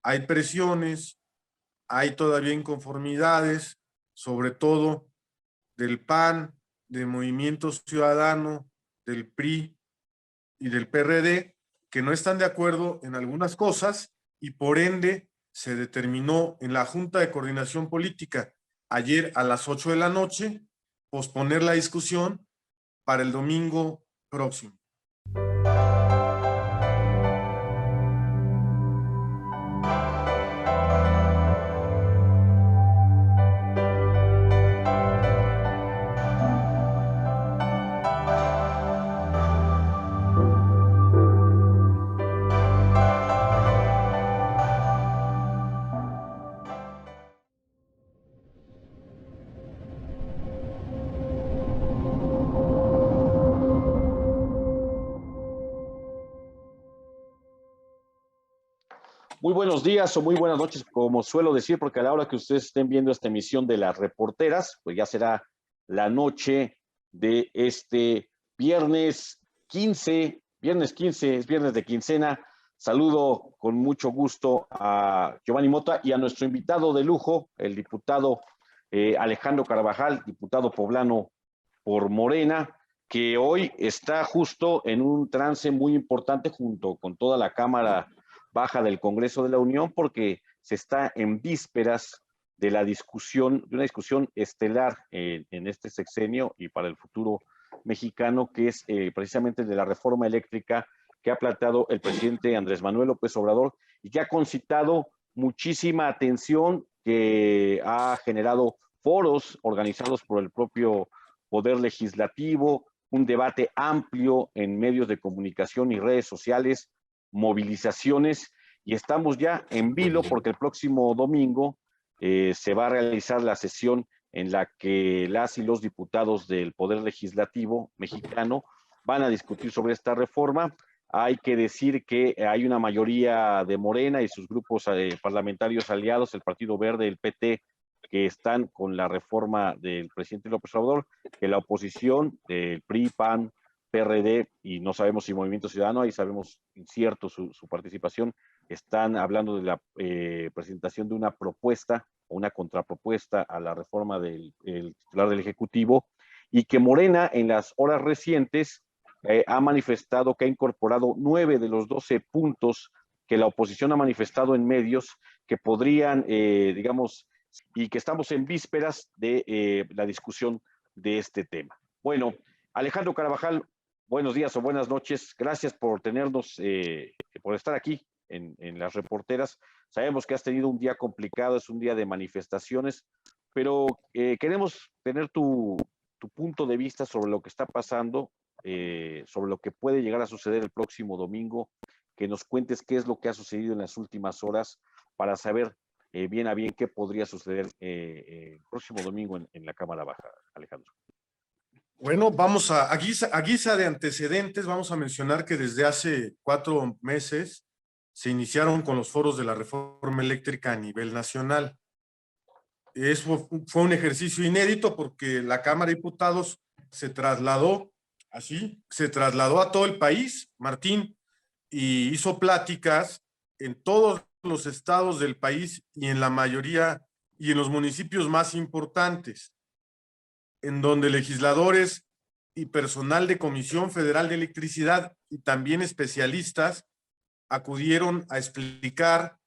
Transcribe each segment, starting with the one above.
hay presiones, hay todavía inconformidades, sobre todo del PAN, del Movimiento Ciudadano, del PRI y del PRD, que no están de acuerdo en algunas cosas y por ende se determinó en la Junta de Coordinación Política ayer a las 8 de la noche posponer la discusión para el domingo próximo. Muy buenos días o muy buenas noches, como suelo decir, porque a la hora que ustedes estén viendo esta emisión de las reporteras, pues ya será la noche de este viernes 15, es viernes de quincena. Saludo con mucho gusto a Giovanni Mota y a nuestro invitado de lujo, el diputado Alejandro Carvajal, diputado poblano por Morena, que hoy está justo en un trance muy importante junto con toda la Cámara Baja del Congreso de la Unión, porque se está en vísperas de la discusión, de una discusión estelar en este sexenio y para el futuro mexicano, que es precisamente de la reforma eléctrica que ha planteado el presidente Andrés Manuel López Obrador y que ha concitado muchísima atención, que ha generado foros organizados por el propio Poder Legislativo, un debate amplio en medios de comunicación y redes sociales, movilizaciones, y estamos ya en vilo porque el próximo domingo se va a realizar la sesión en la que las y los diputados del Poder Legislativo mexicano van a discutir sobre esta reforma. Hay que decir que hay una mayoría de Morena y sus grupos parlamentarios aliados, el Partido Verde, el PT, que están con la reforma del presidente López Obrador, que la oposición del PRI, PAN, PRD y no sabemos si Movimiento Ciudadano, ahí sabemos incierto su participación, están hablando de la presentación de una propuesta o una contrapropuesta a la reforma del titular del Ejecutivo, y que Morena en las horas recientes ha manifestado que ha incorporado 9 de los 12 puntos que la oposición ha manifestado en medios que podrían, digamos, y que estamos en vísperas de la discusión de este tema. Bueno, Alejandro Carvajal, buenos días o buenas noches. Gracias por tenernos, por estar aquí en las reporteras. Sabemos que has tenido un día complicado, es un día de manifestaciones, pero queremos tener tu punto de vista sobre lo que está pasando, sobre lo que puede llegar a suceder el próximo domingo, que nos cuentes qué es lo que ha sucedido en las últimas horas para saber bien a bien qué podría suceder el próximo domingo en la Cámara Baja, Alejandro. Bueno, vamos a guisa de antecedentes, vamos a mencionar que desde hace 4 meses se iniciaron con los foros de la reforma eléctrica a nivel nacional. Eso fue un ejercicio inédito porque la Cámara de Diputados se trasladó a todo el país, Martín, y hizo pláticas en todos los estados del país y en la mayoría y en los municipios más importantes, en donde legisladores y personal de Comisión Federal de Electricidad y también especialistas acudieron a explicar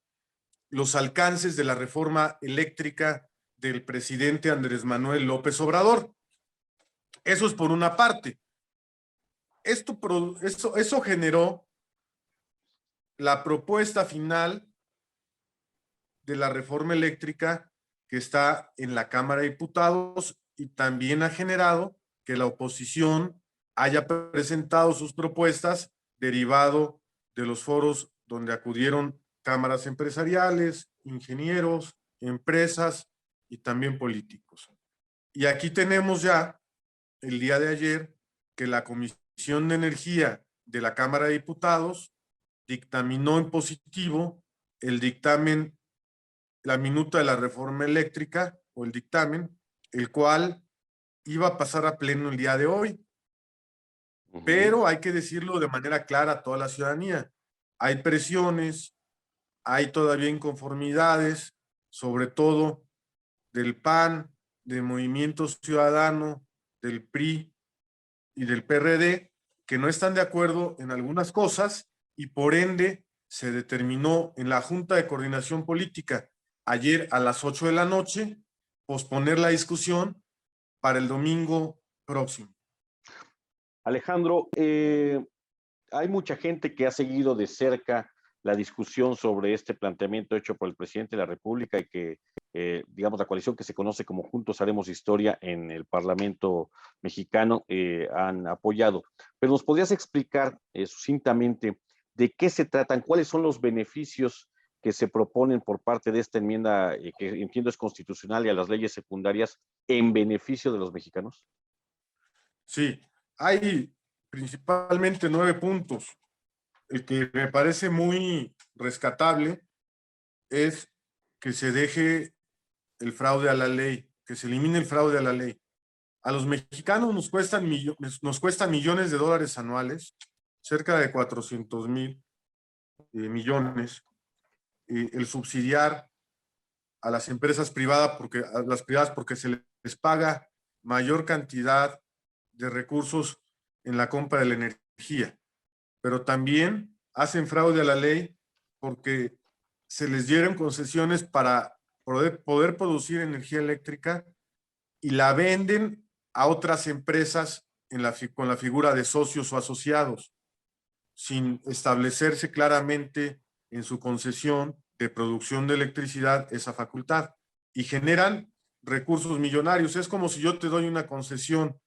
los alcances de la reforma eléctrica del presidente Andrés Manuel López Obrador. Eso es por una parte. Eso generó la propuesta final de la reforma eléctrica que está en la Cámara de Diputados y también ha generado que la oposición haya presentado sus propuestas derivado de los foros donde acudieron cámaras empresariales, ingenieros, empresas y también políticos. Y aquí tenemos ya, el día de ayer, que la Comisión de Energía de la Cámara de Diputados dictaminó en positivo el dictamen, la minuta de la reforma eléctrica o el dictamen, el cual iba a pasar a pleno el día de hoy. Pero hay que decirlo de manera clara a toda la ciudadanía. Hay presiones, hay todavía inconformidades, sobre todo del PAN, del Movimiento Ciudadano, del PRI y del PRD, que no están de acuerdo en algunas cosas y por ende se determinó en la Junta de Coordinación Política ayer a las 8 de la noche posponer la discusión para el domingo próximo. Alejandro, hay mucha gente que ha seguido de cerca la discusión sobre este planteamiento hecho por el presidente de la República y que, digamos, la coalición que se conoce como Juntos Haremos Historia en el Parlamento mexicano han apoyado. Pero ¿nos podrías explicar sucintamente de qué se tratan, cuáles son los beneficios que se proponen por parte de esta enmienda que entiendo es constitucional y a las leyes secundarias en beneficio de los mexicanos? Sí, hay principalmente 9 puntos. El que me parece muy rescatable es que se deje el fraude a la ley, que se elimine el fraude a la ley. A los mexicanos nos cuestan millones de dólares anuales, cerca de 400,000 millones, el subsidiar a las empresas privadas porque se les paga mayor cantidad de recursos en la compra de la energía, pero también hacen fraude a la ley porque se les dieron concesiones para poder producir energía eléctrica y la venden a otras empresas con la figura de socios o asociados, sin establecerse claramente en su concesión de producción de electricidad esa facultad, y generan recursos millonarios. Es como si yo te doy una concesión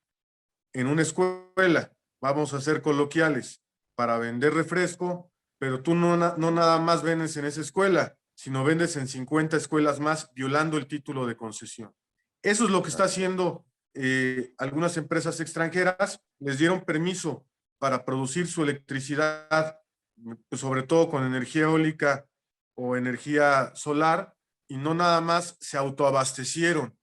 en una escuela, vamos a ser coloquiales, para vender refresco, pero tú no nada más vendes en esa escuela, sino vendes en 50 escuelas más, violando el título de concesión. Eso es lo que está haciendo algunas empresas extranjeras. Les dieron permiso para producir su electricidad, sobre todo con energía eólica o energía solar, y no nada más se autoabastecieron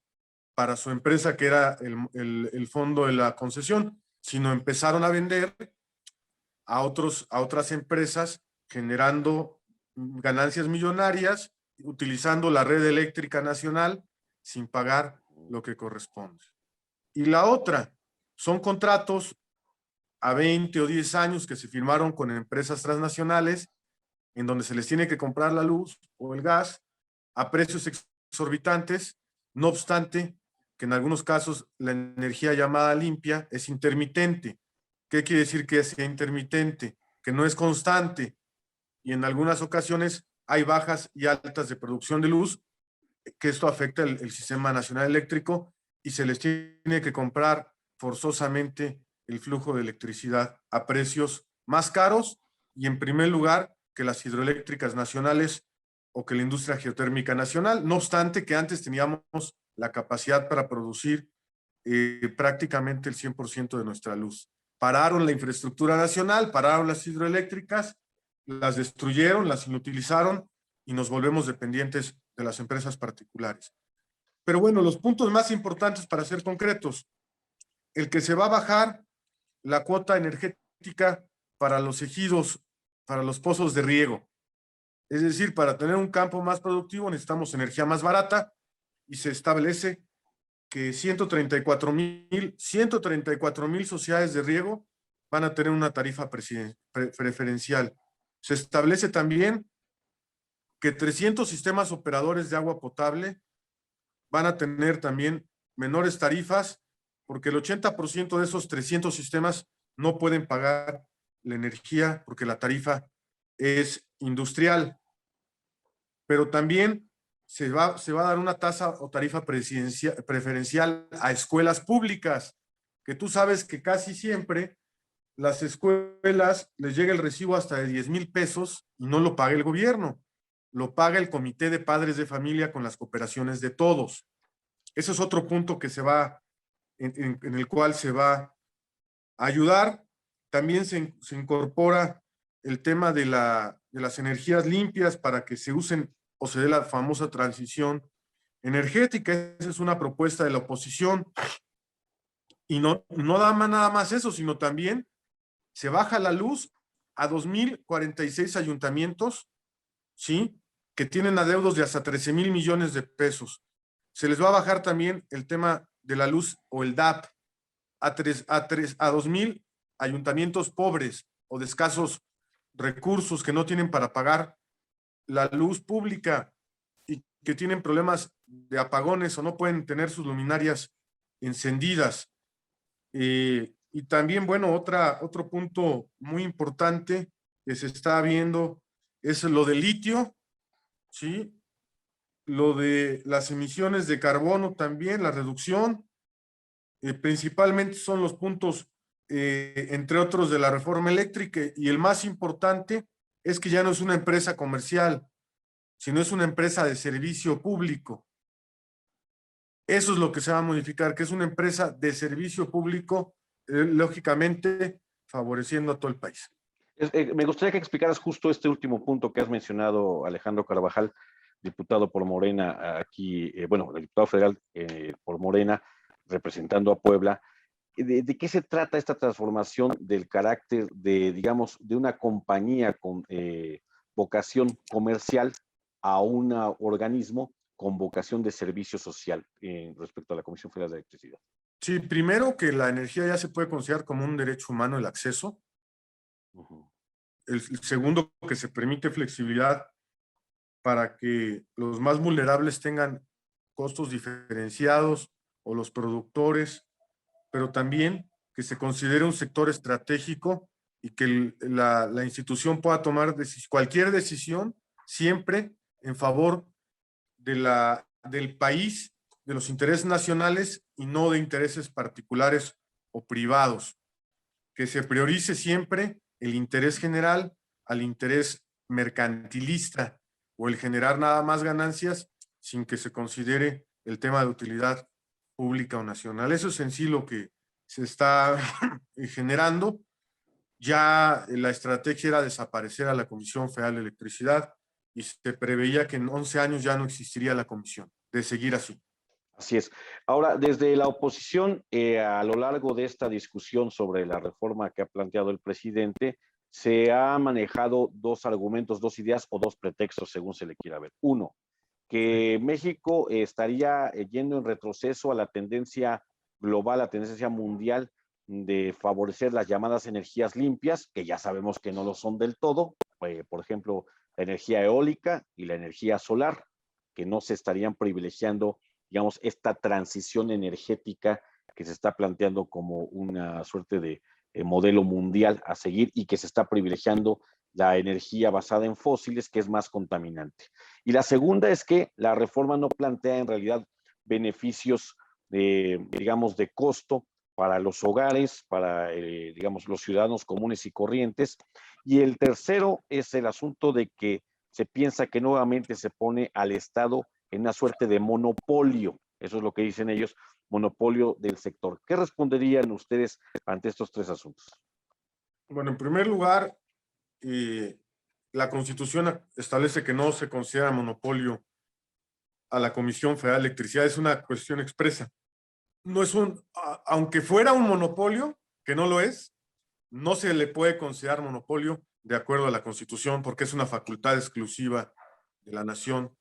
para su empresa, que era el fondo de la concesión, sino empezaron a vender a otras empresas, generando ganancias millonarias, utilizando la red eléctrica nacional sin pagar lo que corresponde. Y la otra, son contratos a 20 o 10 años que se firmaron con empresas transnacionales, en donde se les tiene que comprar la luz o el gas a precios exorbitantes, no obstante que en algunos casos la energía llamada limpia es intermitente. ¿Qué quiere decir que es intermitente? Que no es constante, y en algunas ocasiones hay bajas y altas de producción de luz, que esto afecta el sistema nacional eléctrico y se les tiene que comprar forzosamente el flujo de electricidad a precios más caros, y en primer lugar que las hidroeléctricas nacionales o que la industria geotérmica nacional, no obstante que antes teníamos la capacidad para producir prácticamente el 100% de nuestra luz. Pararon la infraestructura nacional, pararon las hidroeléctricas, las destruyeron, las inutilizaron y nos volvemos dependientes de las empresas particulares. Pero bueno, los puntos más importantes, para ser concretos: el que se va a bajar la cuota energética para los ejidos, para los pozos de riego. Es decir, para tener un campo más productivo necesitamos energía más barata, y se establece que 134,000 sociedades de riego van a tener una tarifa preferencial. Se establece también que 300 sistemas operadores de agua potable van a tener también menores tarifas, porque el 80% de esos 300 sistemas no pueden pagar la energía porque la tarifa es industrial. Pero también se va a dar una tasa o tarifa preferencial a escuelas públicas, que tú sabes que casi siempre las escuelas les llega el recibo hasta de 10,000 pesos y no lo paga el gobierno, lo paga el comité de padres de familia con las cooperaciones de todos. Ese es otro punto que en el cual se va a ayudar. También se incorpora el tema de las energías limpias para que se usen o se dé la famosa transición energética. Esa es una propuesta de la oposición. Y no da nada más eso, sino también se baja la luz a 2,046 ayuntamientos, ¿sí? que tienen adeudos de hasta 13,000 millones de pesos. Se les va a bajar también el tema de la luz o el DAP a 2,000 ayuntamientos pobres o de escasos recursos que no tienen para pagar la luz pública y que tienen problemas de apagones o no pueden tener sus luminarias encendidas. Y también, bueno, otro punto muy importante que se está viendo es lo del litio, ¿sí? Lo de las emisiones de carbono también, la reducción, principalmente son los puntos, entre otros, de la reforma eléctrica, y el más importante es que ya no es una empresa comercial, sino es una empresa de servicio público. Eso es lo que se va a modificar, que es una empresa de servicio público, lógicamente favoreciendo a todo el país. Me gustaría que explicaras justo este último punto que has mencionado, Alejandro Carvajal, diputado por Morena, aquí, bueno, el diputado federal por Morena, representando a Puebla. ¿De qué se trata esta transformación del carácter de, digamos, de una compañía con vocación comercial a un organismo con vocación de servicio social respecto a la Comisión Federal de Electricidad? Sí, primero que la energía ya se puede considerar como un derecho humano, el acceso. El segundo, que se permite flexibilidad para que los más vulnerables tengan costos diferenciados o los productores, pero también que se considere un sector estratégico y que la institución pueda tomar cualquier decisión siempre en favor del país, de los intereses nacionales y no de intereses particulares o privados. Que se priorice siempre el interés general al interés mercantilista o el generar nada más ganancias sin que se considere el tema de utilidad pública o nacional. Eso es en sí lo que se está generando. Ya la estrategia era desaparecer a la Comisión Federal de Electricidad y se preveía que en 11 años ya no existiría la comisión, de seguir así. Así es. Ahora, desde la oposición, a lo largo de esta discusión sobre la reforma que ha planteado el presidente, se ha manejado dos argumentos, dos ideas o dos pretextos, según se le quiera ver. Uno, que México estaría yendo en retroceso a la tendencia global, a la tendencia mundial de favorecer las llamadas energías limpias, que ya sabemos que no lo son del todo, por ejemplo, la energía eólica y la energía solar, que no se estarían privilegiando, digamos, esta transición energética que se está planteando como una suerte de modelo mundial a seguir y que se está privilegiando la energía basada en fósiles, que es más contaminante. Y la segunda es que la reforma no plantea en realidad beneficios, digamos, de costo para los hogares, para, digamos, los ciudadanos comunes y corrientes. Y el tercero es el asunto de que se piensa que nuevamente se pone al Estado en una suerte de monopolio. Eso es lo que dicen ellos, monopolio del sector. ¿Qué responderían ustedes ante estos tres asuntos? Bueno, en primer lugar, la Constitución establece que no se considera monopolio a la Comisión Federal de Electricidad, es una cuestión expresa. No es aunque fuera un monopolio, que no lo es, no se le puede considerar monopolio de acuerdo a la Constitución porque es una facultad exclusiva de la nación,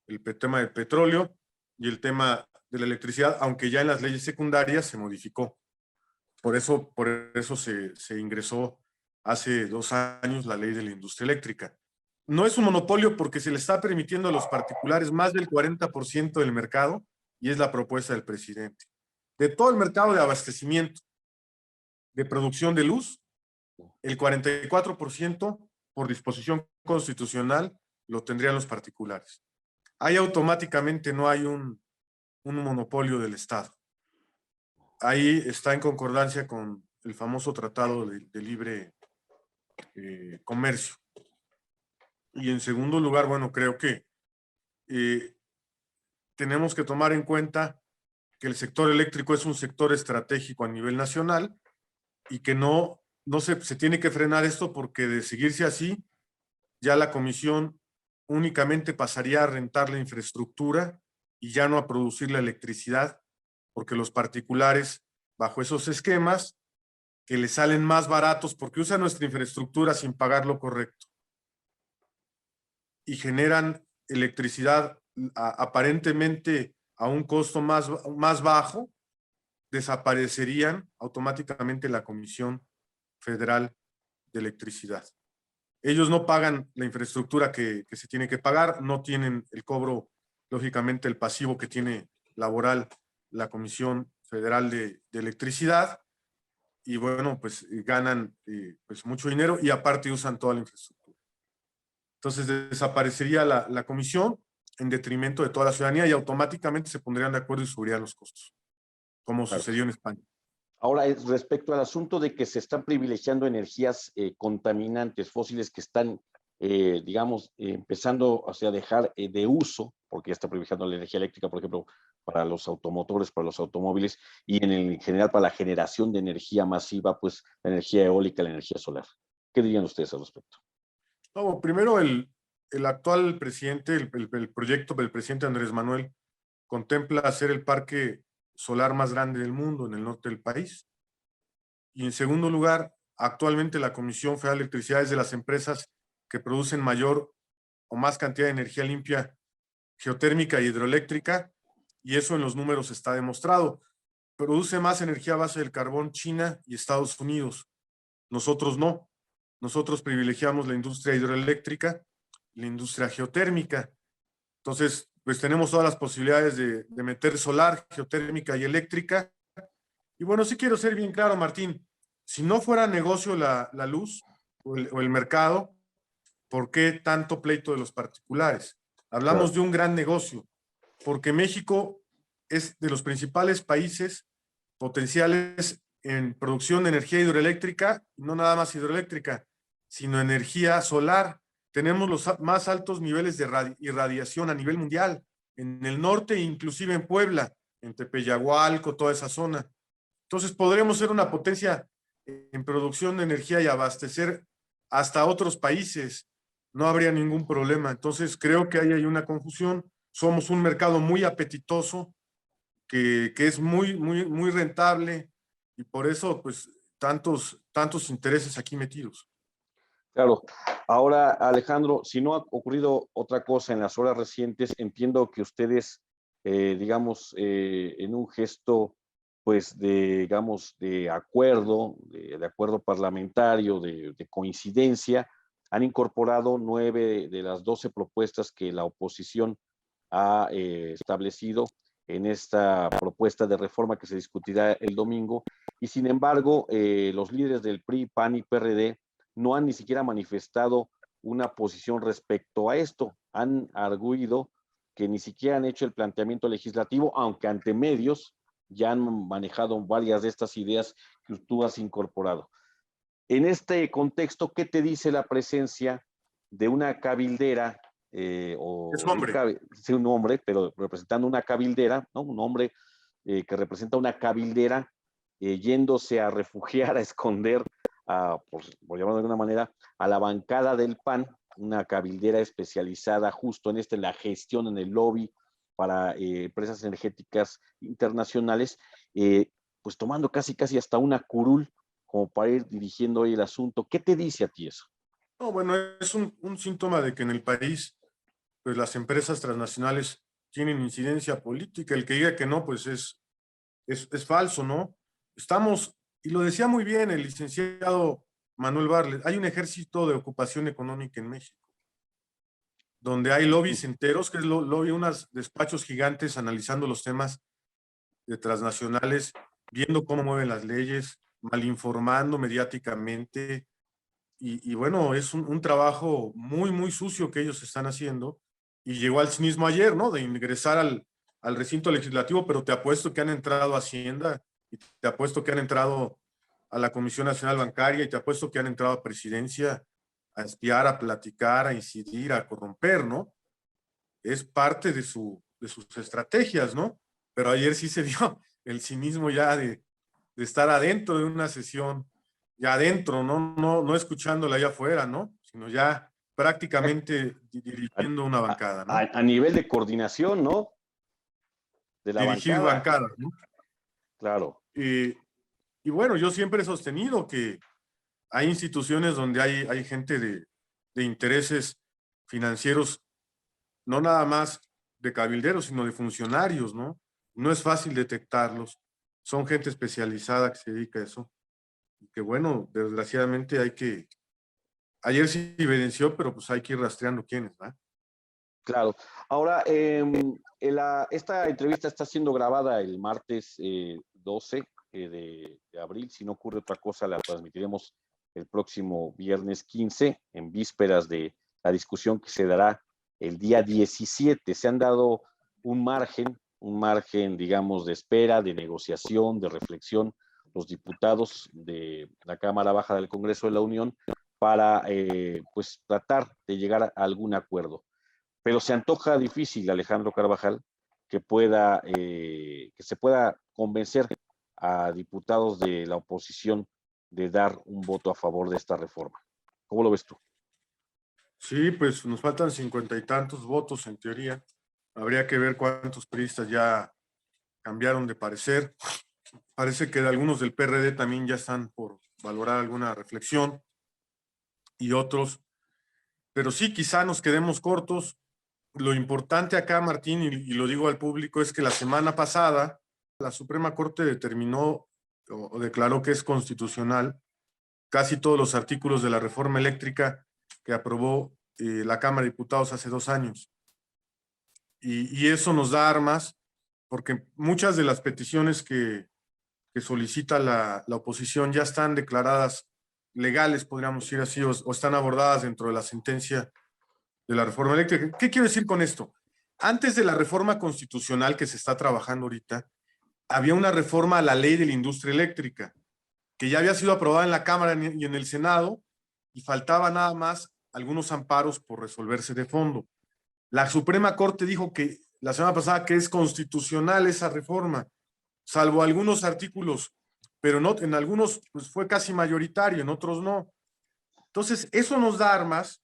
el tema del petróleo y el tema de la electricidad, aunque ya en las leyes secundarias se modificó. Por eso se ingresó hace 2 años la ley de la industria eléctrica. No es un monopolio porque se le está permitiendo a los particulares más del 40% del mercado y es la propuesta del presidente. De todo el mercado de abastecimiento, de producción de luz, el 44% por disposición constitucional lo tendrían los particulares. Ahí automáticamente no hay un monopolio del Estado. Ahí está en concordancia con el famoso Tratado de Libre Comercio. Y en segundo lugar, bueno, creo que tenemos que tomar en cuenta que el sector eléctrico es un sector estratégico a nivel nacional y que no se tiene que frenar esto porque de seguirse así, ya la comisión únicamente pasaría a rentar la infraestructura y ya no a producir la electricidad, porque los particulares, bajo esos esquemas, que les salen más baratos porque usan nuestra infraestructura sin pagar lo correcto. y generan electricidad aparentemente a un costo más bajo, desaparecerían automáticamente la Comisión Federal de Electricidad. Ellos no pagan la infraestructura que se tiene que pagar, no tienen el cobro, lógicamente, el pasivo que tiene laboral la Comisión Federal de Electricidad, y bueno, pues ganan pues mucho dinero y aparte usan toda la infraestructura. Entonces desaparecería la comisión en detrimento de toda la ciudadanía y automáticamente se pondrían de acuerdo y subirían los costos, como Claro. sucedió en España. Ahora, respecto al asunto de que se están privilegiando energías contaminantes fósiles que están, digamos, empezando a dejar de uso, porque ya está privilegiando la energía eléctrica, por ejemplo, para los automotores, para los automóviles, y en general para la generación de energía masiva, pues la energía eólica, la energía solar. ¿Qué dirían ustedes al respecto? No, primero, el actual presidente, el proyecto del presidente Andrés Manuel, contempla hacer el parque solar más grande del mundo en el norte del país. Y en segundo lugar, actualmente la Comisión Federal de Electricidad es de las empresas que producen mayor o más cantidad de energía limpia geotérmica y hidroeléctrica, y eso en los números está demostrado. Produce más energía a base del carbón China y Estados Unidos. Nosotros no. Nosotros privilegiamos la industria hidroeléctrica, la industria geotérmica. Entonces, pues tenemos todas las posibilidades de meter solar, geotérmica y eléctrica. Y bueno, sí quiero ser bien claro, Martín, si no fuera negocio la luz o el mercado, ¿por qué tanto pleito de los particulares? Hablamos Claro. de un gran negocio, porque México es de los principales países potenciales en producción de energía hidroeléctrica, no nada más hidroeléctrica, sino energía solar. Tenemos los más altos niveles de irradiación a nivel mundial, en el norte, inclusive en Puebla, en Tepeyagualco, toda esa zona. Entonces podremos ser una potencia en producción de energía y abastecer hasta otros países. No habría ningún problema. Entonces creo que ahí hay una confusión. Somos un mercado muy apetitoso, que es muy rentable, y por eso pues tantos intereses aquí metidos. Claro. Ahora, Alejandro, si no ha ocurrido otra cosa en las horas recientes, entiendo que ustedes, digamos, en un gesto, pues, digamos, de acuerdo, de acuerdo parlamentario, de coincidencia, han incorporado 9 de las 12 propuestas que la oposición ha establecido en esta propuesta de reforma que se discutirá el domingo. Y sin embargo, los líderes del PRI, PAN y PRD no han ni siquiera manifestado una posición respecto a esto. Han arguido que ni siquiera han hecho el planteamiento legislativo, aunque ante medios ya han manejado varias de estas ideas que tú has incorporado. En este contexto, ¿qué te dice la presencia de una cabildera Es o hombre. sí, un hombre, pero representando una cabildera, ¿no? Un hombre que representa una cabildera yéndose a refugiar, a esconder, por llamarlo de alguna manera, a la bancada del PAN, una cabildera especializada justo en la gestión, en el lobby para empresas energéticas internacionales, pues tomando casi hasta una curul como para ir dirigiendo hoy el asunto. ¿Qué te dice a ti eso? No, bueno, es un síntoma de que en el país pues las empresas transnacionales tienen incidencia política. El que diga que no, pues es falso, ¿no? Estamos, y lo decía muy bien el licenciado Manuel Barlet, hay un ejército de ocupación económica en México, donde hay lobbies enteros, que es lobby, unos despachos gigantes analizando los temas de transnacionales, viendo cómo mueven las leyes, malinformando mediáticamente, y bueno, es un trabajo muy sucio que ellos están haciendo, y llegó al cinismo ayer, ¿no? De ingresar al recinto legislativo, pero te apuesto que han entrado a Hacienda, y te apuesto que han entrado a la Comisión Nacional Bancaria, y te apuesto que han entrado a Presidencia a espiar, a platicar, a incidir, a corromper, ¿no? Es parte de sus estrategias, ¿no? Pero ayer sí se vio el cinismo ya de estar adentro de una sesión, ya adentro, no escuchándola allá afuera, ¿no? Sino ya prácticamente dirigiendo una bancada, ¿no? A nivel de coordinación, ¿no? De la Dirigir bancada, bancada, ¿no? claro. Y bueno, yo siempre he sostenido que hay instituciones donde hay gente de intereses financieros, no nada más de cabilderos, sino de funcionarios, ¿no? No es fácil detectarlos. Son gente especializada que se dedica a eso. Y que bueno, desgraciadamente ayer se evidenció, pero pues hay que ir rastreando quiénes, ¿va? Claro. Ahora, esta entrevista está siendo grabada el martes 12 de abril. Si no ocurre otra cosa, la transmitiremos el próximo viernes 15, en vísperas de la discusión que se dará el día 17. Se han dado un margen, digamos, de espera, de negociación, de reflexión, los diputados de la Cámara Baja del Congreso de la Unión para pues tratar de llegar a algún acuerdo. Pero se antoja difícil, Alejandro Carvajal, que se pueda convencer a diputados de la oposición de dar un voto a favor de esta reforma. ¿Cómo lo ves tú? Sí, pues nos faltan 50 y tantos votos en teoría. Habría que ver cuántos priistas ya cambiaron de parecer. Parece que algunos del PRD también ya están por valorar alguna reflexión y otros, pero sí, quizá nos quedemos cortos. Lo importante acá, Martín, y lo digo al público, es que la semana pasada la Suprema Corte determinó o declaró que es constitucional casi todos los artículos de la reforma eléctrica que aprobó la Cámara de Diputados hace 2 años. Y eso nos da armas, porque muchas de las peticiones que solicita la oposición ya están declaradas legales, podríamos decir así, o están abordadas dentro de la sentencia de la reforma eléctrica. ¿Qué quiero decir con esto? Antes de la reforma constitucional que se está trabajando ahorita, había una reforma a la ley de la industria eléctrica, que ya había sido aprobada en la Cámara y en el Senado, y faltaba nada más algunos amparos por resolverse de fondo. La Suprema Corte dijo que la semana pasada que es constitucional esa reforma, salvo algunos artículos, pero no, en algunos pues fue casi mayoritario, en otros no. Entonces, eso nos da armas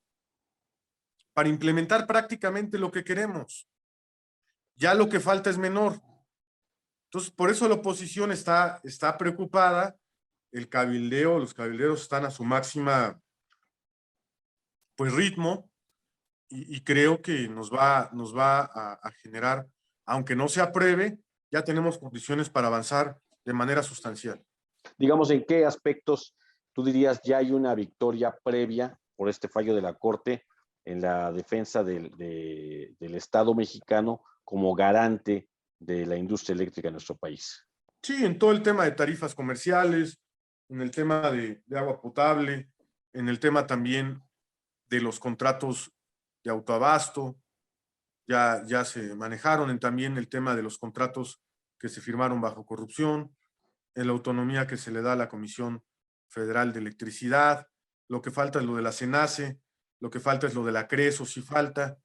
para implementar prácticamente lo que queremos. Ya lo que falta es menor. Entonces, por eso la oposición está preocupada, el cabildeo, los cabilderos están a su máxima pues ritmo, y creo que nos va a generar, aunque no se apruebe, ya tenemos condiciones para avanzar de manera sustancial. Digamos, ¿en qué aspectos tú dirías ya hay una victoria previa por este fallo de la Corte en la defensa del Estado mexicano como garante de la industria eléctrica en nuestro país? Sí, en todo el tema de tarifas comerciales, en el tema de agua potable, en el tema también de los contratos de autoabasto, ya se manejaron, en también el tema de los contratos que se firmaron bajo corrupción, en la autonomía que se le da a la Comisión Federal de Electricidad. Lo que falta es lo de la CENACE, lo que falta es lo de la CRESO, sí falta,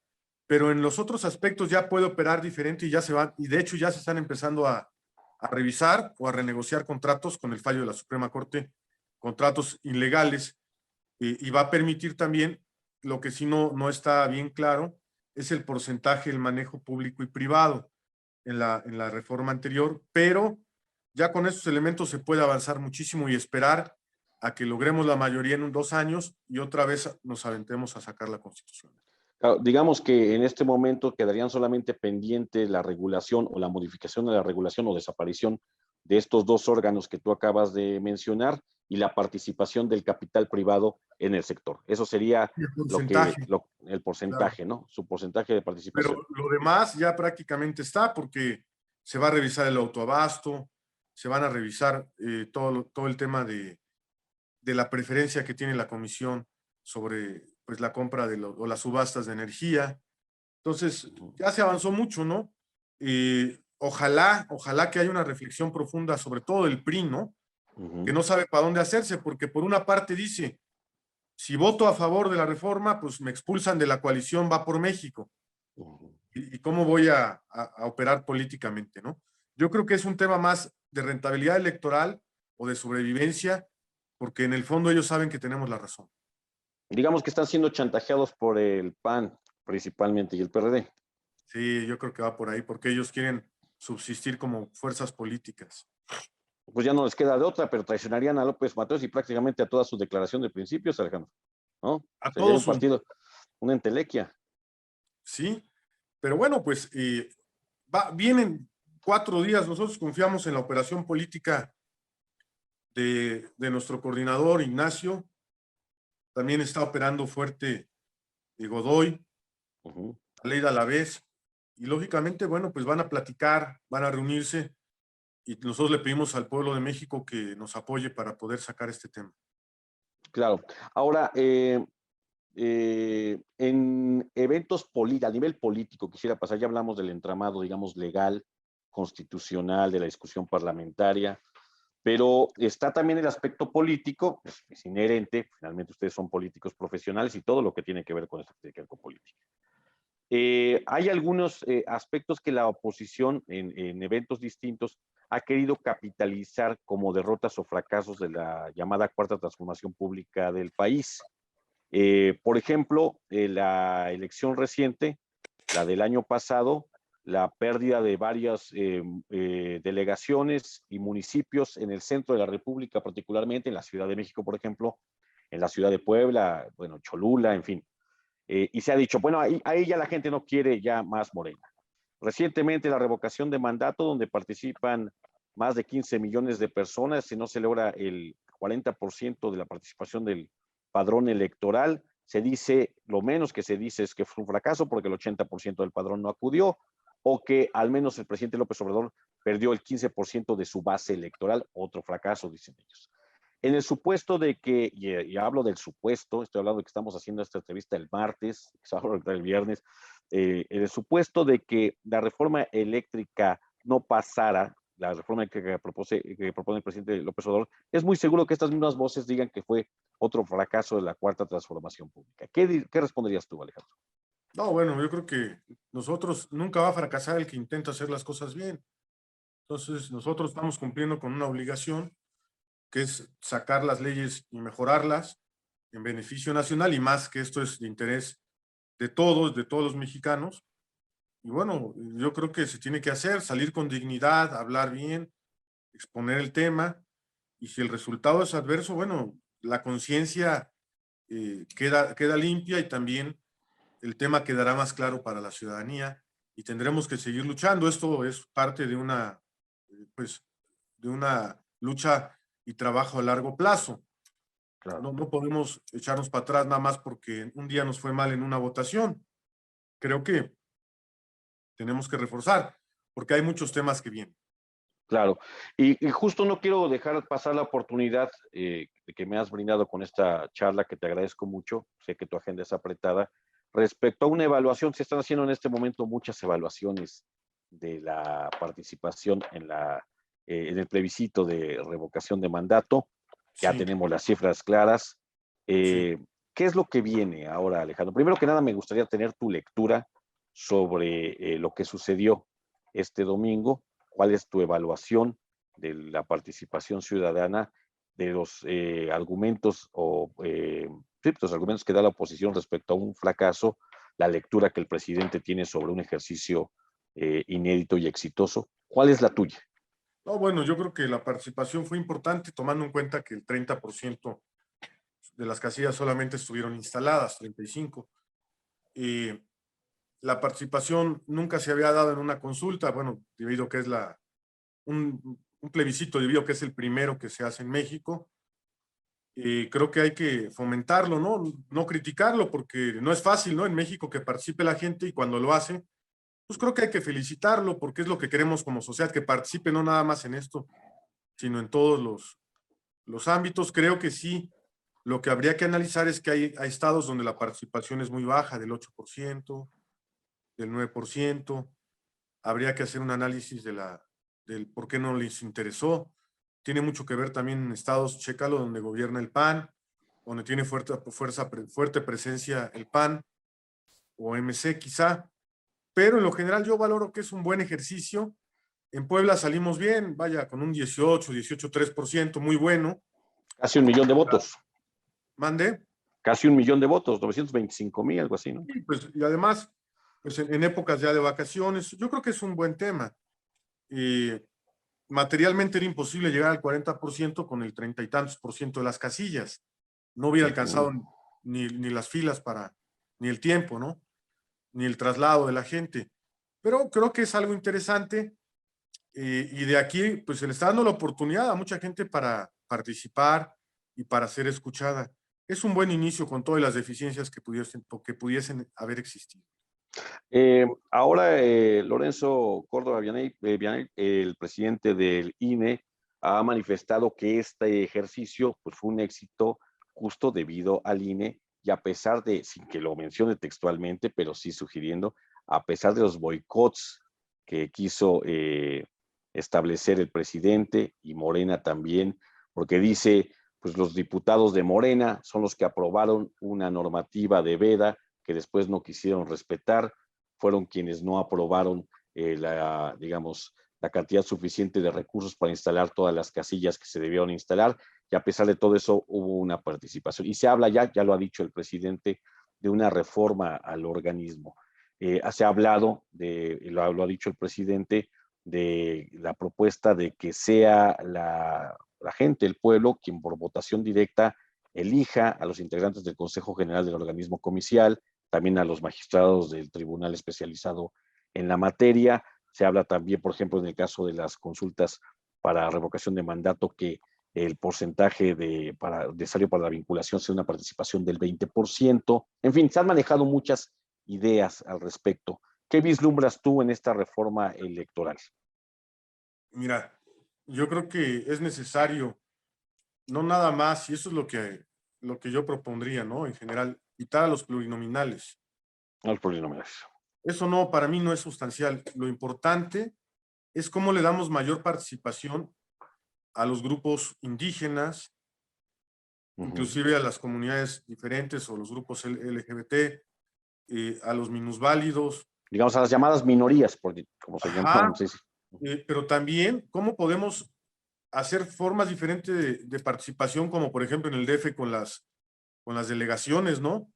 pero en los otros aspectos ya puede operar diferente y ya se van, y de hecho ya se están empezando a revisar o a renegociar contratos con el fallo de la Suprema Corte, contratos ilegales, y va a permitir también, lo que sí no está bien claro, es el porcentaje del manejo público y privado en la reforma anterior, pero ya con estos elementos se puede avanzar muchísimo y esperar a que logremos la mayoría en 2 años y otra vez nos aventemos a sacar la Constitución. Claro, digamos que en este momento quedarían solamente pendientes la regulación o la modificación de la regulación o desaparición de estos dos órganos que tú acabas de mencionar y la participación del capital privado en el sector. Eso sería El porcentaje, el claro. porcentaje, ¿no? Su porcentaje de Pero participación. lo demás ya prácticamente está porque se va a revisar el autoabasto, se van a revisar todo el tema de la preferencia que tiene la comisión sobre pues, la compra o las subastas de energía. Entonces, ya se avanzó mucho, ¿no? Ojalá que haya una reflexión profunda, sobre todo del PRI, ¿no? Que no sabe para dónde hacerse, porque por una parte dice, si voto a favor de la reforma, pues me expulsan de la coalición Va por México. ¿Y cómo voy a operar políticamente, ¿no? Yo creo que es un tema más de rentabilidad electoral o de sobrevivencia, porque en el fondo ellos saben que tenemos la razón. Digamos que están siendo chantajeados por el PAN principalmente y el PRD. Sí, yo creo que va por ahí, porque ellos quieren subsistir como fuerzas políticas. Pues ya no les queda de otra, pero traicionarían a López Mateos y prácticamente a toda su declaración de principios, Alejandro, ¿no? A Sería todo un su, partido, una entelequia. Sí, pero bueno, pues vienen 4 días. Nosotros confiamos en la operación política de nuestro coordinador Ignacio. También está operando fuerte Godoy, Aleida a la vez. Y lógicamente, bueno, pues van a platicar, van a reunirse y nosotros le pedimos al pueblo de México que nos apoye para poder sacar este tema. Claro. Ahora, en eventos a nivel político, quisiera pasar, ya hablamos del entramado, digamos, legal, constitucional, de la discusión parlamentaria, pero está también el aspecto político, pues, es inherente, finalmente ustedes son políticos profesionales y todo lo que tiene que ver con esto tiene que ver con política. Hay algunos aspectos que la oposición en eventos distintos ha querido capitalizar como derrotas o fracasos de la llamada cuarta transformación pública del país. Por ejemplo, la elección reciente, la del año pasado, la pérdida de varias delegaciones y municipios en el centro de la República, particularmente en la Ciudad de México, por ejemplo, en la ciudad de Puebla, bueno, Cholula, en fin. Y se ha dicho, bueno, ahí ya la gente no quiere ya más Morena. Recientemente la revocación de mandato, donde participan más de 15 millones de personas, si no se logra el 40% de la participación del padrón electoral, se dice, lo menos que se dice es que fue un fracaso porque el 80% del padrón no acudió, o que al menos el presidente López Obrador perdió el 15% de su base electoral, otro fracaso, dicen ellos. En el supuesto de que, y hablo del supuesto, estoy hablando de que estamos haciendo esta entrevista el martes, que se va a realizar el viernes, en el supuesto de que la reforma eléctrica no pasara, la reforma que propone el presidente López Obrador, es muy seguro que estas mismas voces digan que fue otro fracaso de la cuarta transformación pública. ¿Qué responderías tú, Alejandro? No, bueno, yo creo que nosotros nunca va a fracasar el que intenta hacer las cosas bien. Entonces, nosotros estamos cumpliendo con una obligación que es sacar las leyes y mejorarlas en beneficio nacional y más que esto es de interés de todos los mexicanos. Y bueno, yo creo que se tiene que hacer, salir con dignidad, hablar bien, exponer el tema y si el resultado es adverso, bueno, la conciencia queda limpia y también el tema quedará más claro para la ciudadanía y tendremos que seguir luchando. Esto es parte de pues, de una lucha y trabajo a largo plazo. Claro. No podemos echarnos para atrás nada más porque un día nos fue mal en una votación. Creo que tenemos que reforzar porque hay muchos temas que vienen. Claro, y justo no quiero dejar pasar la oportunidad que me has brindado con esta charla, que te agradezco mucho, sé que tu agenda es apretada, respecto a una evaluación, se están haciendo en este momento muchas evaluaciones de la participación en el plebiscito de revocación de mandato, ya Sí, tenemos las cifras claras. sí. ¿Qué es lo que viene ahora, Alejandro? Primero que nada, me gustaría tener tu lectura sobre lo que sucedió este domingo. ¿Cuál es tu evaluación de la participación ciudadana, de los argumentos sí, los argumentos que da la oposición respecto a un fracaso, la lectura que el presidente tiene sobre un ejercicio inédito y exitoso? ¿Cuál es la tuya? No, bueno, yo creo que la participación fue importante tomando en cuenta que el 30% de las casillas solamente estuvieron instaladas, 35. La participación nunca se había dado en una consulta, bueno, debido a que es un plebiscito, debido a que es el primero que se hace en México. Creo que hay que fomentarlo, ¿no? No criticarlo, porque no es fácil, ¿no? En México que participe la gente y cuando lo hace, pues creo que hay que felicitarlo, porque es lo que queremos como sociedad, que participe no nada más en esto, sino en todos los ámbitos. Creo que sí, lo que habría que analizar es que hay estados donde la participación es muy baja, del 8%, del 9%. Habría que hacer un análisis del por qué no les interesó. Tiene mucho que ver también en estados, chécalo, donde gobierna el PAN, donde tiene fuerte presencia el PAN o MC quizá, pero en lo general yo valoro que es un buen ejercicio. En Puebla salimos bien, vaya, con un 18,3%, muy bueno. Casi 1 millón de votos, Mande. casi 1 millón de votos, 925,000, algo así, ¿no? Y, pues, y además, pues en épocas ya de vacaciones, yo creo que es un buen tema. Materialmente era imposible llegar al 40% con el 30 y tantos por ciento de las casillas. No hubiera alcanzado ni las filas ni el tiempo, ¿no? Ni el traslado de la gente. Pero creo que es algo interesante y de aquí pues se le está dando la oportunidad a mucha gente para participar y para ser escuchada. Es un buen inicio con todas las deficiencias que pudiesen haber existido. Ahora, Lorenzo Córdoba Vianey, el presidente del INE, ha manifestado que este ejercicio pues, fue un éxito justo debido al INE y a pesar de, sin que lo mencione textualmente, pero sí sugiriendo, a pesar de los boicots que quiso establecer el presidente y Morena también, porque dice, pues los diputados de Morena son los que aprobaron una normativa de veda que después no quisieron respetar, fueron quienes no aprobaron digamos, la cantidad suficiente de recursos para instalar todas las casillas que se debieron instalar, y a pesar de todo eso hubo una participación. Y se habla ya lo ha dicho el presidente, de una reforma al organismo. Se ha hablado, lo ha dicho el presidente, de la propuesta de que sea la gente, el pueblo, quien por votación directa elija a los integrantes del Consejo General del organismo comicial, también a los magistrados del Tribunal Especializado en la materia. Se habla también, por ejemplo, en el caso de las consultas para revocación de mandato, que el porcentaje necesario para la vinculación sea una participación del 20%. En fin, se han manejado muchas ideas al respecto. ¿Qué vislumbras tú en esta reforma electoral? Mira, yo creo que es necesario, no nada más, y eso es lo que yo propondría, ¿no? En general, quitar a los plurinominales. Al plurinominal. Eso no, para mí no es sustancial. Lo importante es cómo le damos mayor participación a los grupos indígenas, inclusive a las comunidades diferentes o los grupos LGBT, a los minusválidos. Digamos, a las llamadas minorías, como se llaman. Ajá, pero también cómo podemos hacer formas diferentes de participación, como por ejemplo en el DF con las delegaciones, ¿no?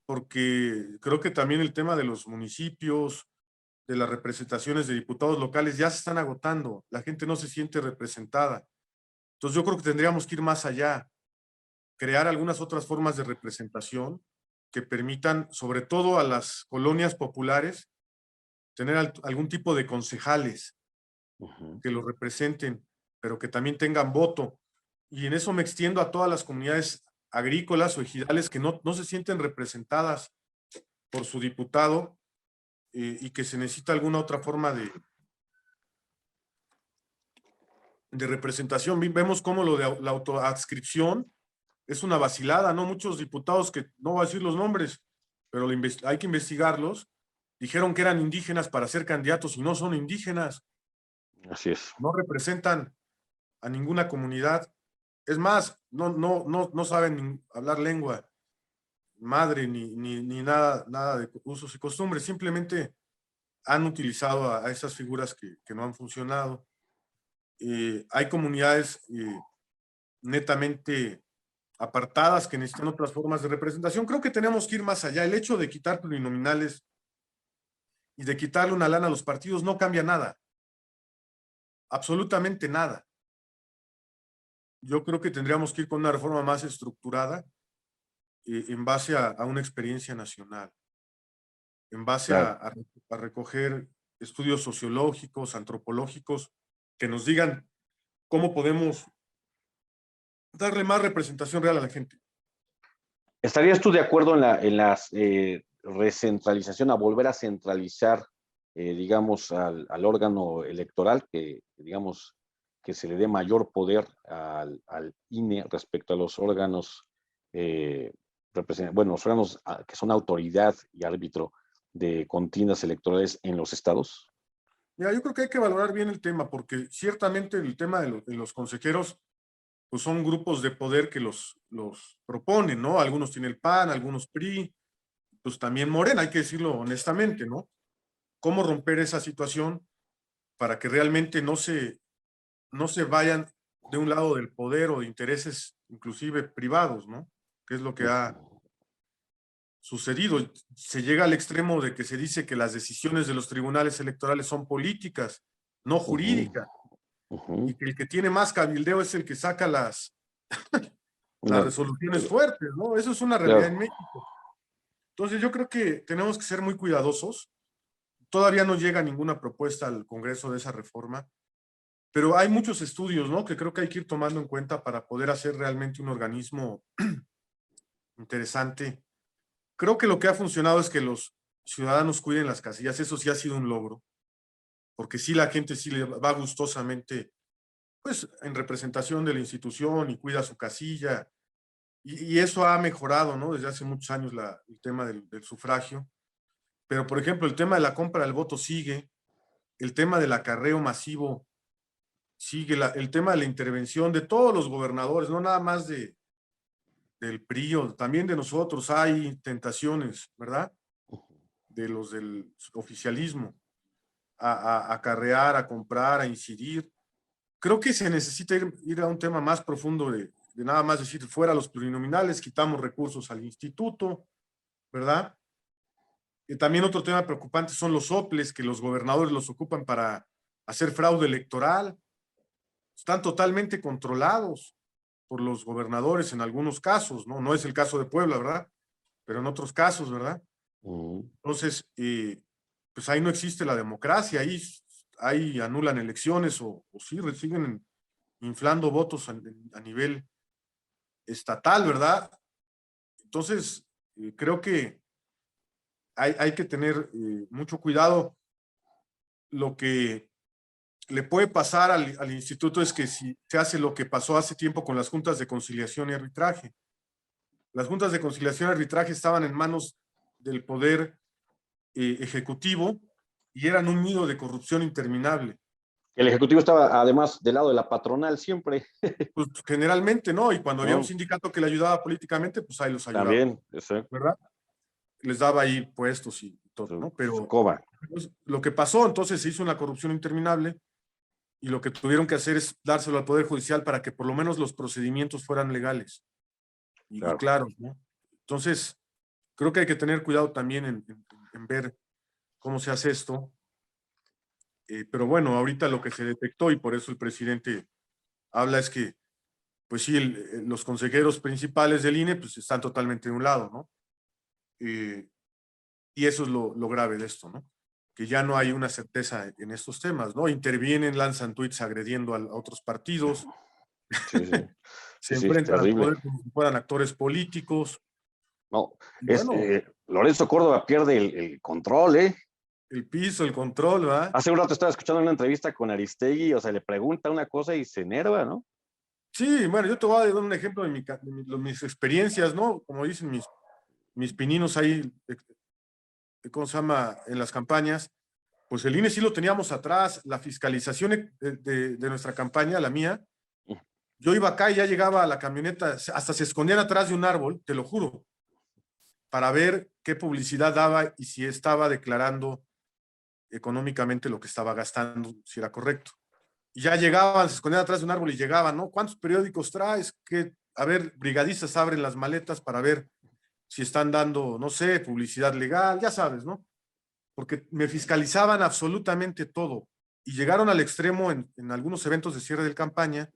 Porque creo que también el tema de los municipios, de las representaciones de diputados locales ya se están agotando, la gente no se siente representada. Entonces yo creo que tendríamos que ir más allá, crear algunas otras formas de representación que permitan, sobre todo a las colonias populares, tener algún tipo de concejales que los representen, pero que también tengan voto. Y en eso me extiendo a todas las comunidades agrícolas o ejidales que no se sienten representadas por su diputado y que se necesita alguna otra forma de representación. Vemos cómo lo de la autoadscripción es una vacilada, ¿no? Muchos diputados que no voy a decir los nombres, pero hay que investigarlos, dijeron que eran indígenas para ser candidatos y no son indígenas. Así es. No representan a ninguna comunidad. Es más, no saben hablar lengua madre ni nada de usos y costumbres. Simplemente han utilizado a esas figuras que no han funcionado. Hay comunidades netamente apartadas que necesitan otras formas de representación. Creo que tenemos que ir más allá. El hecho de quitar plurinominales y de quitarle una lana a los partidos no cambia nada. Absolutamente nada. Yo creo que tendríamos que ir con una reforma más estructurada en base a una experiencia nacional, en base Claro. a recoger estudios sociológicos, antropológicos, que nos digan cómo podemos darle más representación real a la gente. ¿Estarías tú de acuerdo en la recentralización, a volver a centralizar, digamos, al órgano electoral, digamos, que se le dé mayor poder al INE respecto a los órganos, los órganos que son autoridad y árbitro de contiendas electorales en los estados? Mira, yo creo que hay que valorar bien el tema, porque ciertamente el tema de los consejeros pues son grupos de poder que los proponen, ¿no? Algunos tienen el PAN, algunos PRI, pues también Morena, hay que decirlo honestamente, ¿no? ¿Cómo romper esa situación para que realmente no se vayan de un lado del poder o de intereses inclusive privados, ¿no? Que es lo que ha sucedido. Se llega al extremo de que se dice que las decisiones de los tribunales electorales son políticas, no jurídicas, y que el que tiene más cabildeo es el que saca las resoluciones fuertes, ¿no? Eso es una realidad Claro. en México. Entonces yo creo que tenemos que ser muy cuidadosos. Todavía no llega ninguna propuesta al Congreso de esa reforma, pero hay muchos estudios, ¿no? Que creo que hay que ir tomando en cuenta para poder hacer realmente un organismo interesante. Creo que lo que ha funcionado es que los ciudadanos cuiden las casillas, eso sí ha sido un logro, porque sí la gente sí le va gustosamente, pues en representación de la institución y cuida su casilla, y eso ha mejorado, ¿no? Desde hace muchos años el tema del sufragio, pero por ejemplo el tema de la compra del voto sigue, el tema del acarreo masivo sigue, el tema de la intervención de todos los gobernadores, no nada más del PRI, también de nosotros hay tentaciones, ¿verdad? De los del oficialismo, a acarrear, a comprar, a incidir. Creo que se necesita ir a un tema más profundo de nada más decir fuera los plurinominales, quitamos recursos al instituto, ¿verdad? Y también otro tema preocupante son los soples, que los gobernadores los ocupan para hacer fraude electoral. Están totalmente controlados por los gobernadores en algunos casos, ¿no? No es el caso de Puebla, ¿verdad? Pero en otros casos, ¿verdad? Entonces, pues ahí no existe la democracia, ahí anulan elecciones o sí, siguen inflando votos a nivel estatal, ¿verdad? Entonces, creo que hay que tener mucho cuidado. Lo que le puede pasar al instituto es que si se hace lo que pasó hace tiempo con las juntas de conciliación y arbitraje. Las juntas de conciliación y arbitraje estaban en manos del poder ejecutivo y eran un nido de corrupción interminable. El Ejecutivo estaba además del lado de la patronal siempre. Pues generalmente no, y cuando había un No, sindicato que le ayudaba políticamente, pues ahí los ayudaba, también, exacto, ¿verdad? Les daba ahí puestos y todo, ¿no? su Pero coba. pues, lo que pasó, entonces se hizo una corrupción interminable y lo que tuvieron que hacer es dárselo al Poder Judicial para que por lo menos los procedimientos fueran legales y Claro. claros, ¿no? Entonces, creo que hay que tener cuidado también en ver cómo se hace esto. Pero bueno, ahorita lo que se detectó y por eso el presidente habla es que, pues sí, los consejeros principales del INE pues están totalmente de un lado, ¿no? Y eso es lo grave de esto, ¿no? Que ya no hay una certeza en estos temas, ¿no? Intervienen, lanzan tweets agrediendo a otros partidos, Sí, sí, se sí, sí, enfrentan al terrible. poder como si fueran actores políticos. No, Y bueno, Lorenzo Córdoba pierde el control, ¿eh? el piso, el control, ¿verdad? Hace un rato estaba escuchando una entrevista con Aristegui, o sea, le pregunta una cosa y se enerva, ¿no? Sí, bueno, yo te voy a dar un ejemplo mis experiencias, ¿no? Como dicen mis pininos ahí, ¿cómo se llama? En las campañas. Pues el INE sí lo teníamos atrás, la fiscalización de nuestra campaña, la mía. Yo iba acá y ya llegaba a la camioneta, hasta se escondían atrás de un árbol, te lo juro, para ver qué publicidad daba y si estaba declarando económicamente lo que estaba gastando, si era correcto. Y ya llegaban, se escondían atrás de un árbol y llegaban, ¿no? ¿Cuántos periódicos traes? A ver, brigadistas abren las maletas para ver si están dando, no sé, publicidad legal, ya sabes, ¿no? Porque me fiscalizaban absolutamente todo. Y llegaron al extremo en algunos eventos de cierre de campaña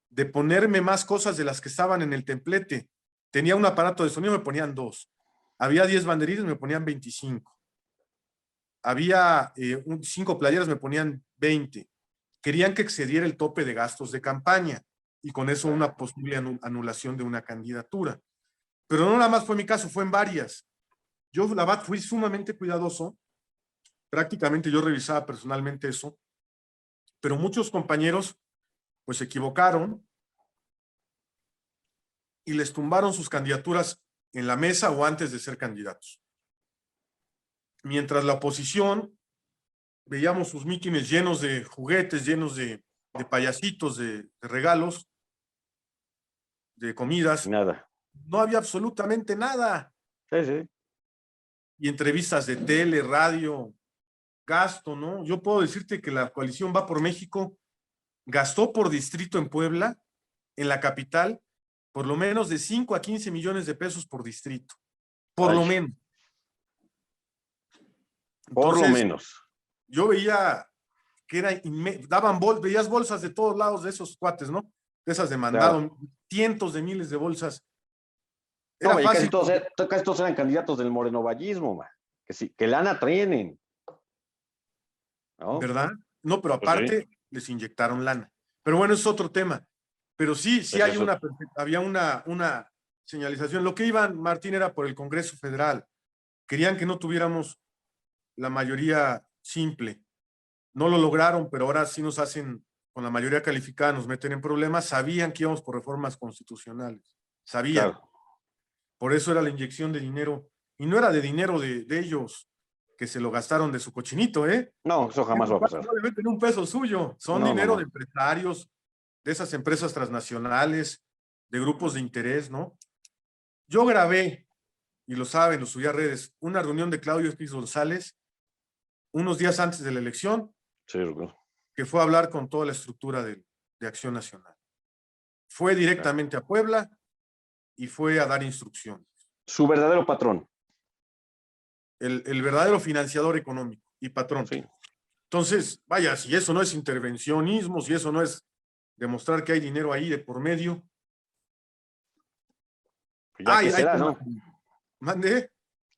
de ponerme más cosas de las que estaban en el templete. Tenía un aparato de sonido, me ponían 2. Había 10 banderillas, me ponían 25. Había 5 playeras, me ponían 20. Querían que excediera el tope de gastos de campaña y con eso una posible anulación de una candidatura. Pero no nada más fue mi caso, fue en varias. Yo, la verdad, fui sumamente cuidadoso. Prácticamente yo revisaba personalmente eso, pero muchos compañeros pues se equivocaron y les tumbaron sus candidaturas en la mesa o antes de ser candidatos. Mientras la oposición veíamos sus mítines llenos de juguetes, llenos de payasitos, de regalos, de comidas, Nada. no había absolutamente nada. Sí, sí. Y entrevistas de tele, radio, gasto, ¿no? Yo puedo decirte que la coalición Va por México gastó por distrito en Puebla, en la capital, por lo menos de 5 a 15 millones de pesos por distrito. Por Ay, lo menos. por lo Entonces, menos. yo veía que veías bolsas de todos lados de esos cuates, ¿no? De esas de Claro. mandado, cientos de miles de bolsas. No, Era y fácil, casi todos eran candidatos del morenovallismo, man. Que sí, que lana tienen, ¿no? ¿verdad? No, pero Pues sí, aparte les inyectaron lana. Pero bueno, es otro tema. Pero sí, sí pues hay eso, había una señalización. Lo que iban, Martín, era por el Congreso Federal. Querían que no tuviéramos la mayoría simple. No lo lograron, pero ahora sí nos hacen, con la mayoría calificada, nos meten en problemas. Sabían que íbamos por reformas constitucionales. Sabían. claro. Por eso era la inyección de dinero. Y no era de dinero de ellos que se lo gastaron de su cochinito, ¿eh? No, eso jamás va a pasar. No le meten un peso suyo. Son No, no, dinero de no. empresarios, de esas empresas transnacionales, de grupos de interés, ¿no? Yo grabé, y lo saben, lo subí a redes, una reunión de Claudio X González unos días antes de la elección, Sí, que fue a hablar con toda la estructura de Acción Nacional. Fue directamente a Puebla y fue a dar instrucciones. su verdadero patrón. El verdadero financiador económico y patrón. Sí. Entonces, vaya, si eso no es intervencionismo, si eso no es demostrar que hay dinero ahí de por medio. Ya que Hay será, temas. ¿no? Mande.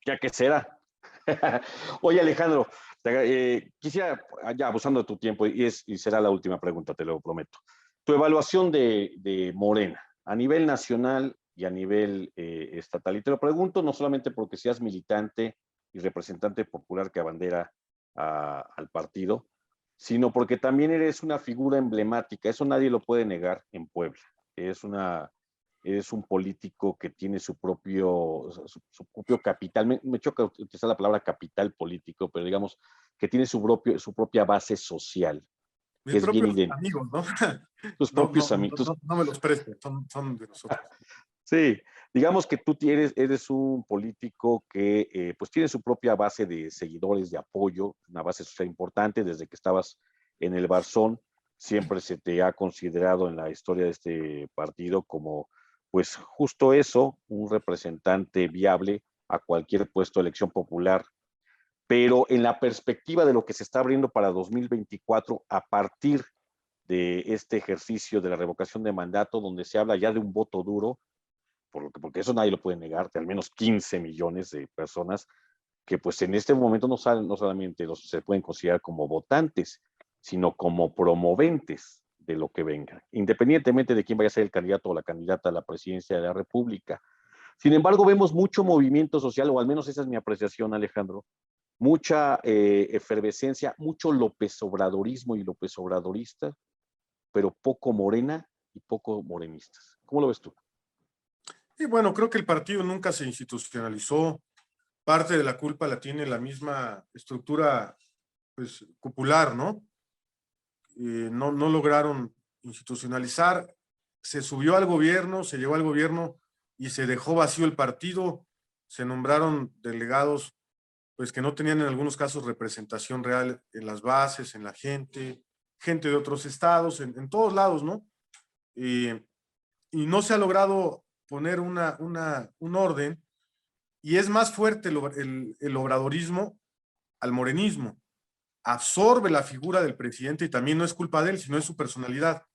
Ya que será. Oye, Alejandro, quisiera, ya abusando de tu tiempo, y será la última pregunta, te lo prometo. Tu evaluación de Morena a nivel nacional y a nivel estatal. Y te lo pregunto no solamente porque seas militante y representante popular que abandera al partido, sino porque también eres una figura emblemática. Eso nadie lo puede negar en Puebla. Es una es un político que tiene su propio capital. Me choca utilizar la palabra capital político, pero digamos que tiene su propia base social, que Mis es bien propios idéntica. amigos, ¿no? Tus No, propios amigos. no me los presten, son de nosotros. Sí, digamos que tú eres un político que pues tiene su propia base de seguidores, de apoyo, una base social importante desde que estabas en el Barzón. Siempre se te ha considerado en la historia de este partido como, pues justo eso, un representante viable a cualquier puesto de elección popular. Pero en la perspectiva de lo que se está abriendo para 2024, a partir de este ejercicio de la revocación de mandato, donde se habla ya de un voto duro, porque eso nadie lo puede negar, de al menos 15 millones de personas que pues en este momento no solamente se pueden considerar como votantes, sino como promoventes de lo que venga, independientemente de quién vaya a ser el candidato o la candidata a la presidencia de la República. Sin embargo, vemos mucho movimiento social, o al menos esa es mi apreciación, Alejandro, mucha efervescencia, mucho López Obradorismo y López Obradorista, pero poco morena y poco morenistas. ¿Cómo lo ves tú? Y bueno, creo que el partido nunca se institucionalizó. Parte de la culpa la tiene la misma estructura, pues, popular, ¿no? No lograron institucionalizar. Se subió al gobierno, se llegó al gobierno y se dejó vacío el partido. Se nombraron delegados, pues, que no tenían en algunos casos representación real en las bases, en la gente de otros estados, en todos lados, ¿no? Y no se ha logrado poner un orden, y es más fuerte el obradorismo al morenismo. Absorbe la figura del presidente y también no es culpa de él, sino es su personalidad,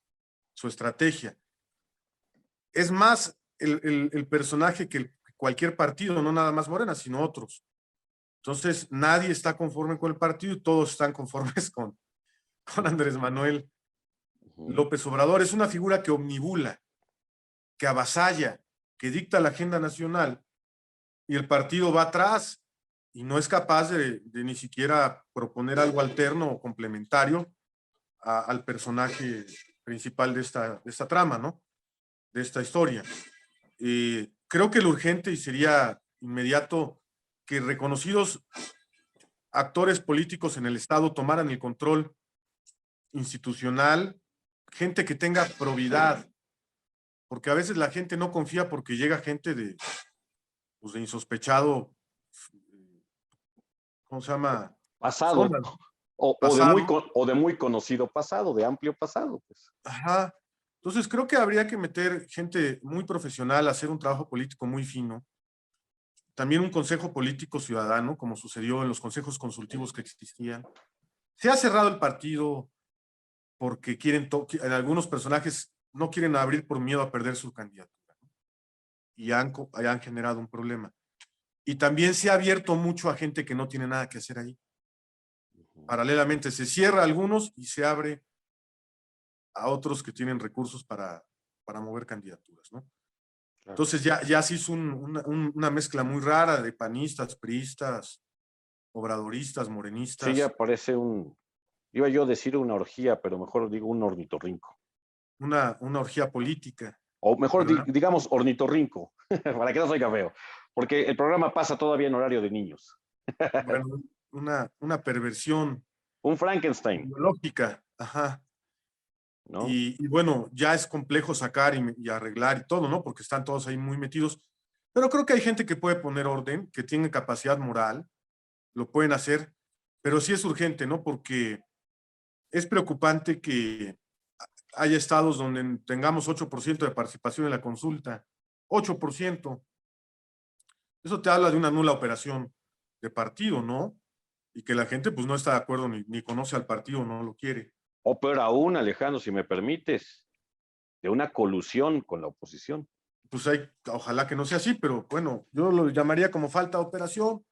su estrategia. Es más el personaje que cualquier partido, no nada más Morena, sino otros. Entonces, nadie está conforme con el partido y todos están conformes con Andrés Manuel López Obrador. Es una figura que omnibula, que avasalla, que dicta la agenda nacional, y el partido va atrás y no es capaz de ni siquiera proponer algo alterno o complementario al personaje principal de esta trama, ¿no? De esta historia. Creo que lo urgente y sería inmediato que reconocidos actores políticos en el Estado tomaran el control institucional, gente que tenga probidad, porque a veces la gente no confía porque llega gente pues de insospechado, ¿cómo se llama? Pasado, Zona, pasado. o de muy conocido pasado, de amplio pasado. Pues. Ajá. Entonces creo que habría que meter gente muy profesional, hacer un trabajo político muy fino. También un consejo político ciudadano, como sucedió en los consejos consultivos que existían. Se ha cerrado el partido porque quieren, en algunos personajes no quieren abrir por miedo a perder su candidatura. y han generado un problema. Y también se ha abierto mucho a gente que no tiene nada que hacer ahí. Paralelamente se cierra a algunos y se abre a otros que tienen recursos para mover candidaturas, ¿no? Claro. Entonces ya se hizo una mezcla muy rara de panistas, priistas, obradoristas, Sí, morenistas, ya parece iba yo a decir una orgía, pero mejor digo un ornitorrinco. una orgía política, O mejor ¿verdad? digamos ornitorrinco, para que no soy feo, porque el programa pasa todavía en horario de niños. Bueno, una perversión Un Frankenstein, ideológica, ajá. ¿no? Y bueno, ya es complejo sacar y arreglar y todo, ¿no? Porque están todos ahí muy metidos. Pero creo que hay gente que puede poner orden, que tiene capacidad moral, lo pueden hacer, pero sí es urgente, ¿no? Porque es preocupante que haya estados donde tengamos 8% de participación en la consulta. 8%. Eso te habla de una nula operación de partido, ¿no? Y que la gente pues no está de acuerdo ni conoce al partido, no lo quiere. O peor aún, Alejandro, si me permites, de una colusión con la oposición. Pues ojalá que no sea así, pero bueno, yo lo llamaría como falta de operación.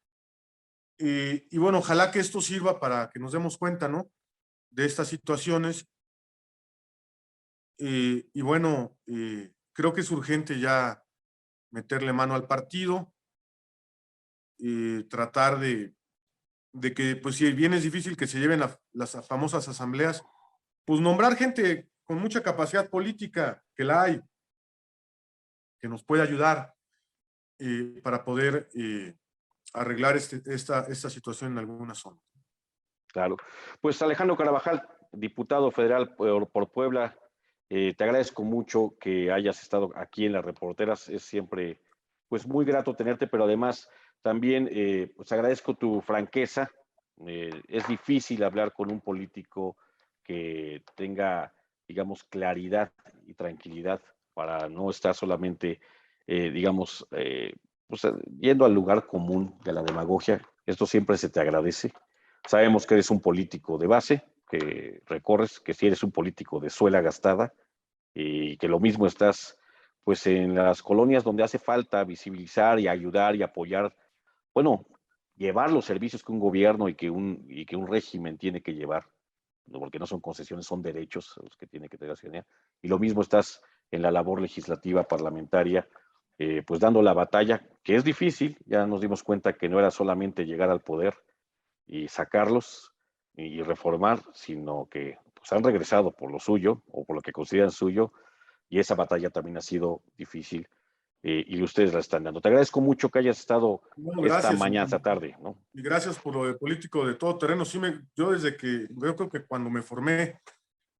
Y bueno, ojalá que esto sirva para que nos demos cuenta, ¿no? De estas situaciones. Y bueno, creo que es urgente ya meterle mano al partido, tratar de que, pues si bien es difícil que se lleven las famosas asambleas, pues nombrar gente con mucha capacidad política, que la hay, que nos puede ayudar para poder arreglar esta situación en alguna zona. Claro. Pues Alejandro Carabajal, diputado federal por Puebla, te agradezco mucho que hayas estado aquí en las reporteras. Es siempre pues muy grato tenerte, pero además también pues agradezco tu franqueza. Es difícil hablar con un político que tenga, digamos, claridad y tranquilidad para no estar solamente, digamos, pues, yendo al lugar común de la demagogia. Esto siempre se te agradece. Sabemos que eres un político de base, que recorres, que si eres un político de suela gastada y que lo mismo estás pues en las colonias donde hace falta visibilizar y ayudar y apoyar, bueno, llevar los servicios que un gobierno y que un régimen tiene que llevar, ¿no? Porque no son concesiones, son derechos los que tiene que tener la ciudadanía. Y lo mismo estás en la labor legislativa parlamentaria, pues dando la batalla, que es difícil, ya nos dimos cuenta que no era solamente llegar al poder, y sacarlos y reformar, sino que pues, han regresado por lo suyo o por lo que consideran suyo, y esa batalla también ha sido difícil y ustedes la están dando. Te agradezco mucho que hayas estado Bueno, esta gracias. mañana, esta tarde, ¿no? Y gracias por lo de político de todo terreno. Sí, yo desde yo creo que cuando me formé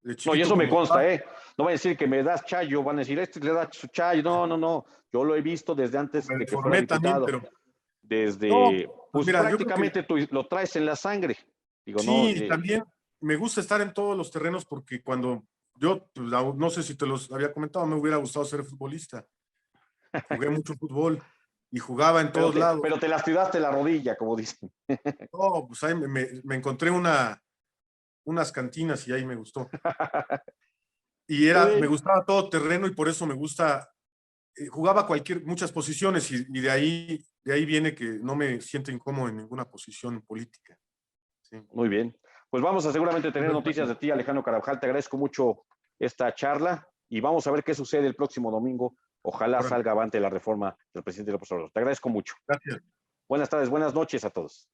de No, y chiquito eso me como consta, ¿eh? No van a decir que me das chayo, van a decir, este le da su chayo. No, no, no. Yo lo he visto desde antes me de que fuera formé también, diputado. pero no, Desde, pues pues mira, yo creo que prácticamente tú lo traes en la sangre. Digo, no, sí, y también me gusta estar en todos los terrenos porque cuando yo, pues, no sé si te los había comentado, me hubiera gustado ser futbolista. Jugué mucho fútbol y jugaba en todos lados. pero te lastimaste la rodilla, como dicen. No, pues ahí me encontré unas cantinas y ahí me gustó. Y Muy me bien. gustaba todo terreno y por eso me gusta, jugaba muchas posiciones y de ahí viene que no me siento incómodo en ninguna posición política. Sí. Muy bien. Pues vamos a seguramente tener noticias de ti, Alejandro Carabajal. Te agradezco mucho esta charla y vamos a ver qué sucede el próximo domingo. Ojalá Órale, salga avante la reforma del presidente López Obrador. Te agradezco mucho. gracias. Buenas tardes, buenas noches a todos.